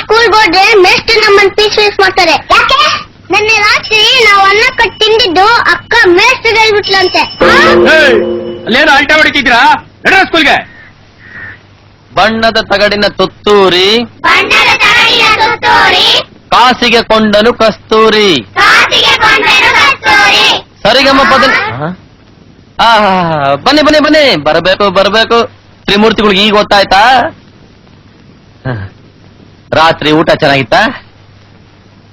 School ಹೋದ್ರೆ ಮೇಷ್ಟ್ರು ನಮ್ಮನ್ನ ಪೀಸ್ ಮಾಡ್ತಾರೆ. ಯಾಕೆ? ನಿನ್ನೆ ರಾತ್ರಿ ನಾವು ಅನ್ನ ಕಟ್ಟಿ ತಿಂದಿದ್ದು ಅಕ್ಕ ಮೇಷ್ಟ್ರು ಹೇಳ್ಬಿಟ್ಲಂತೆ. ಅಲ್ಲೇನು ಅಲ್ಟಾ ಹೊಡಿತಿದ್ರಾ? ನಡ ಸ್ಕೂಲ್ಗೆ. ಬಣ್ಣದ ತಗಡಿನ ತುತ್ತೂರಿ ಕಾಸಿಗೆ ಕೊಂಡನು ಕಸ್ತೂರಿ ಸರಿಗಮ್ಮ ಪದ. ಬನ್ನಿ ಬನ್ನಿ ಬನ್ನಿ, ಬರಬೇಕು. ತ್ರಿಮೂರ್ತಿಗಳಿಗೆ ಈಗ ಗೊತ್ತಾಯ್ತಾ? ರಾತ್ರಿ ಊಟ ಚೆನ್ನಾಗಿತ್ತಾ?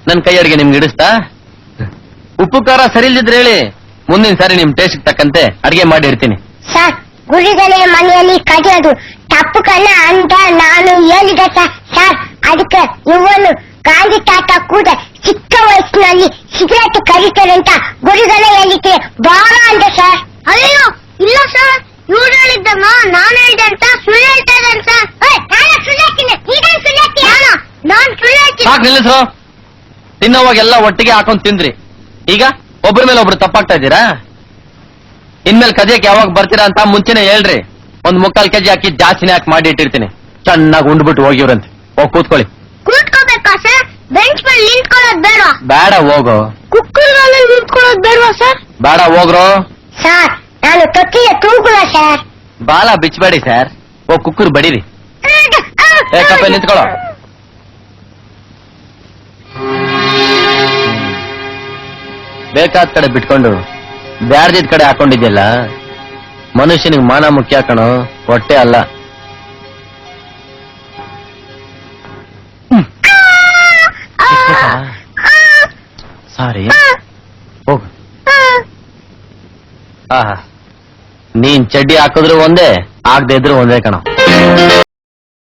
ನನ್ ಕೈ ಅಡಿಗೆ ನಿಮ್ಗೆ ಇಡಿಸ್ತಾ? ಉಪ್ಪು ಖಾರ ಸರಿ ಇಲ್ದಿದ್ರೆ ಹೇಳಿ, ಮುಂದಿನ ಸಾರಿ ನಿಮ್ ಟೇಸ್ಟ್ ತಕ್ಕಂತೆ ಅಡಿಗೆ ಮಾಡಿ ಇಡ್ತೀನಿ. ಸರ್, ಗುರುಗಳೇ ಮನೆಯಲ್ಲಿ ಕಡಿಯೋದು ತಪ್ಪು ಕಣ ಅಂತ ನಾನು ಹೇಳಿದೆ ಸರ್. ಅದಕ್ಕೆ ಇವನು ಗಾಂಧಿ ತಾತ ಕೂಡ ಚಿಕ್ಕ ವಯಸ್ಸಿನಲ್ಲಿ ಸಿಗರೇಟ್ ಕರೀತಾರೆ ಅಂತ ಗುರುಗಳೇ ಹೇಳಿಕೆ ಬಾಳ ಅಂದೆ ಸರ್. ಅಯ್ಯೋ ಇಲ್ಲ ಸರ್, ಇವ್ರು ಹೇಳಿದ್ದಮ್ಮ ನಾನು ಹೇಳಿದೆ ಅಂತ ಸುಳ್ಳು ಹೇಳ್ತಾ ಇದ್ದಾನೆ ಸರ್. ನಾನು ಸುಳ್ಳು ಹೇಳ್ತೀನಿ, ನಾನು ಸುಳ್ಳು ಹೇಳ್ತೀನಿ. ಸಾಕು ನಿಲ್ಲಿಸ್ರು. ತಿನ್ನೋವಾಗೆಲ್ಲ ಒಟ್ಟಿಗೆ ಹಾಕೊಂಡ್ ತಿಂದ್ರಿ, ಈಗ ಒಬ್ರ ಮೇಲೆ ಒಬ್ರು ತಪ್ಪಾಗ್ತಾ ಇದ್ದೀರಾ? ಇನ್ಮೇಲೆ ಕದಿಯಕ್ಕೆ ಯಾವಾಗ ಬರ್ತೀರಾ ಅಂತ ಮುಂಚೆನೆ ಹೇಳ್ರಿ. 1/4 kg ಅಕ್ಕಿ ಜಾಸ್ತಿನೇ ಹಾಕಿ ಮಾಡಿ ಇಟ್ಟಿರ್ತೀನಿ. ಚೆನ್ನಾಗಿ ಉಂಡ್ಬಿಟ್ಟು ಹೋಗಿವ್ರಂತೆ. ಹೋಗಿ ಕೂತ್ಕೊಳ್ಳಿ. ಕೂತ್ಕೋಬೇಕಾ ಸರ್? ಬೆಂಚ್ ಮೇಲೆ ನಿಂತ್ಕೊಳ್ಳೋದು ಬೇಡ? ಬೇಡ ಹೋಗೋ. ಕುಕ್ಕರ್ಗಳಲ್ಲಿ ನಿಂತ್ಕೊಳ್ಳೋದು ಬೇಡವಾ ಸರ್? ಬೇಡ ಹೋಗ್ರೋ. ಸರ್, ನಾನು ತೊಟ್ಟಿಗೆ ತೂಗುವ ಸರ್. ಬಾಲ ಬಿಚ್ಚಬೇಡಿ ಸರ್. ಹೋಗಿ ಕುಕ್ಕರ್ ಬಡೀರಿ. ಕಪ್ಪೆ ನಿಂತ್ಕೊಳ್ಳೋ. ಬೇಕಾದ ಕಡೆ ಬಿಟ್ಕೊಂಡು ಬ್ಯಾರ್ದಿದ್ ಕಡೆ ಹಾಕೊಂಡಿದ್ಯಲ್ಲ, ಮನುಷ್ಯನಿಗೆ ಮಾನ ಮುಖ್ಯ ಕಣೋ, ಹೊಟ್ಟೆ ಅಲ್ಲ. ಸಾರಿ, ಹೋಗು. ನೀನ್ ಚಡ್ಡಿ ಹಾಕಿದ್ರು ಒಂದೇ, ಆಗದೆ ಇದ್ರು ಒಂದೇ ಕಣೋ.